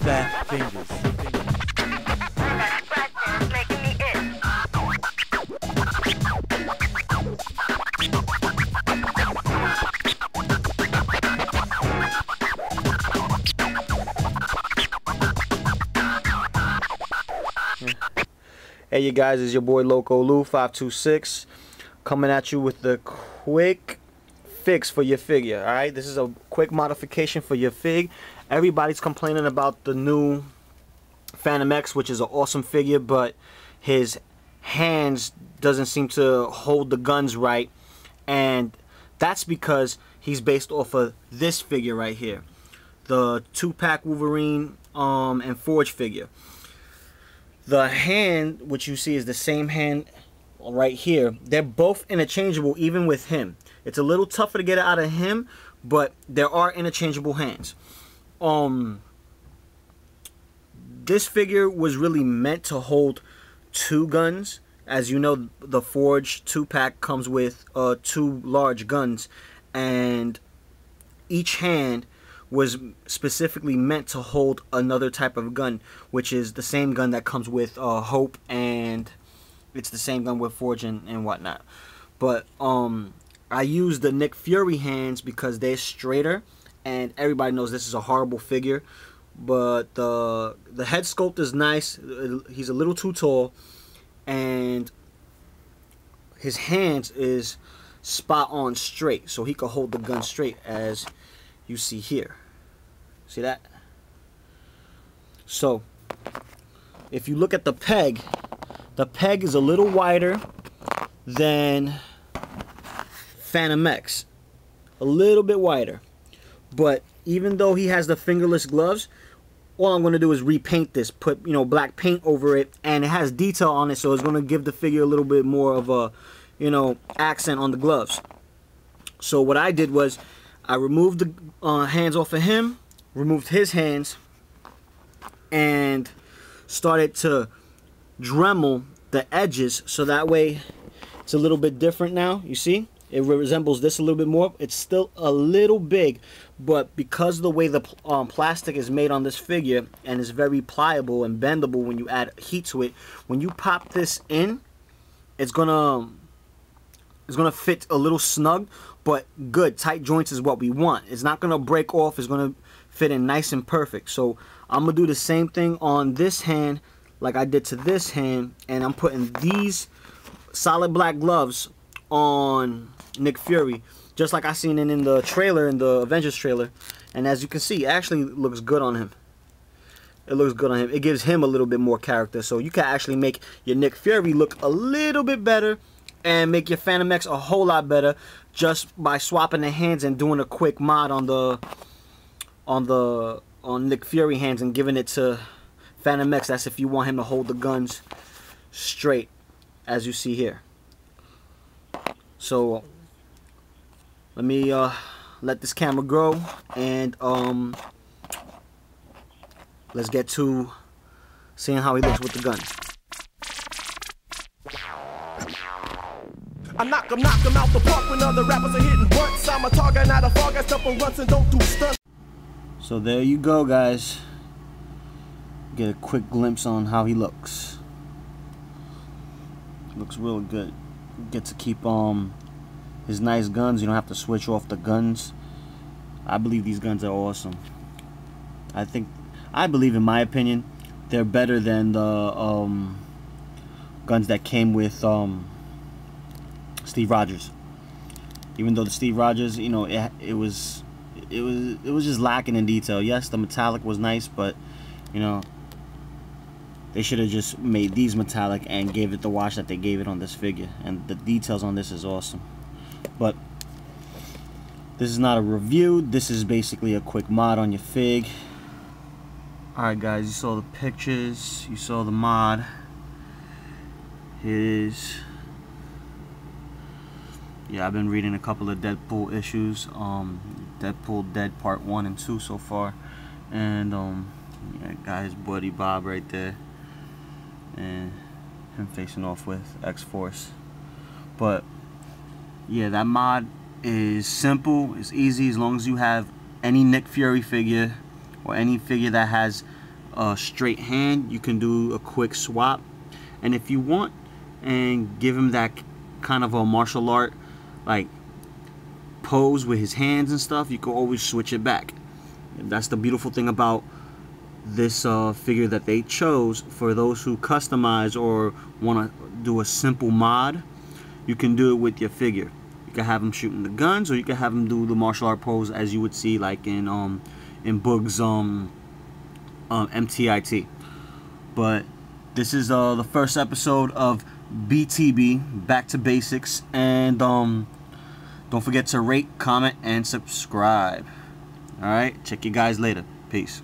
fat fingers. Hey you guys, it's your boy Loco Lou 526 coming at you with the quick fix for your figure. Alright, this is a quick modification for your fig. Everybody's complaining about the new Fantomex, which is an awesome figure, but his hands doesn't seem to hold the guns right, and that's because he's based off of this figure right here, the 2-pack Wolverine and Forge figure. The hand, which you see is the same hand right here, they're both interchangeable even with him. It's a little tougher to get it out of him, but there are interchangeable hands. This figure was really meant to hold 2 guns. As you know, the Forge 2-pack comes with 2 large guns, and each hand was specifically meant to hold another type of gun, which is the same gun that comes with Hope, and it's the same gun with Forge and whatnot. But I use the Nick Fury hands because they're straighter, and everybody knows this is a horrible figure. But the head sculpt is nice. He's a little too tall, and his hands is spot on straight, so he could hold the gun straight, as you see here. See that? So if you look at the peg is a little wider than Fantomex, a little bit wider. But even though he has the fingerless gloves, all I'm going to do is repaint this, put black paint over it, and it has detail on it, so it's going to give the figure a little bit more of a accent on the gloves. So what I did was I removed the hands off of him, removed his hands, and started to Dremel the edges, so that way it's a little bit different now. You see, it resembles this a little bit more. It's still a little big, but because of the way the plastic is made on this figure, and is very pliable and bendable when you add heat to it, when you pop this in, it's gonna fit a little snug, but good. Tight joints is what we want. It's not gonna break off. It's gonna fit in nice and perfect. So I'm gonna do the same thing on this hand like I did to this hand, and I'm putting these solid black gloves on Nick Fury, just like I seen it in the trailer, in the Avengers trailer. And as you can see, it actually looks good on him. It looks good on him. It gives him a little bit more character. So you can actually make your Nick Fury look a little bit better and make your Fantomex a whole lot better just by swapping the hands and doing a quick mod on Nick Fury hands and giving it to Fantomex. That's if you want him to hold the guns straight, as you see here. So let me let this camera grow, and let's get to seeing how he looks with the gun. I knock him out the park when other rappers are hitting blunts. I'm a target, not a fog. I step on runs and don't do stunts. So there you go, guys. Get a quick glimpse on how he looks. Looks real good. Get to keep his nice guns. You don't have to switch off the guns. I believe these guns are awesome. I believe, in my opinion, they're better than the guns that came with Steve Rogers. Even though the Steve Rogers, it was just lacking in detail. Yes, the metallic was nice, but they should have just made these metallic and gave it the wash that they gave it on this figure. And the details on this is awesome. But this is not a review. This is basically a quick mod on your fig. Alright guys, you saw the pictures, you saw the mod. Yeah, I've been reading a couple of Deadpool issues. Deadpool Dead Part 1 and 2 so far. And yeah, got his buddy Bob right there. And him facing off with X-Force. But yeah, that mod is simple, it's easy, as long as you have any Nick Fury figure or any figure that has a straight hand, you can do a quick swap. And if you want and give him that kind of a martial art like pose with his hands and stuff, you can always switch it back. And that's the beautiful thing about this figure that they chose. For those who customize or want to do a simple mod, you can do it with your figure. You can have him shooting the guns, or you can have him do the martial art pose as you would see like in Boog's MTIT. But this is the first episode of BTB, Back to Basics, and don't forget to rate, comment, and subscribe. Alright, check you guys later. Peace.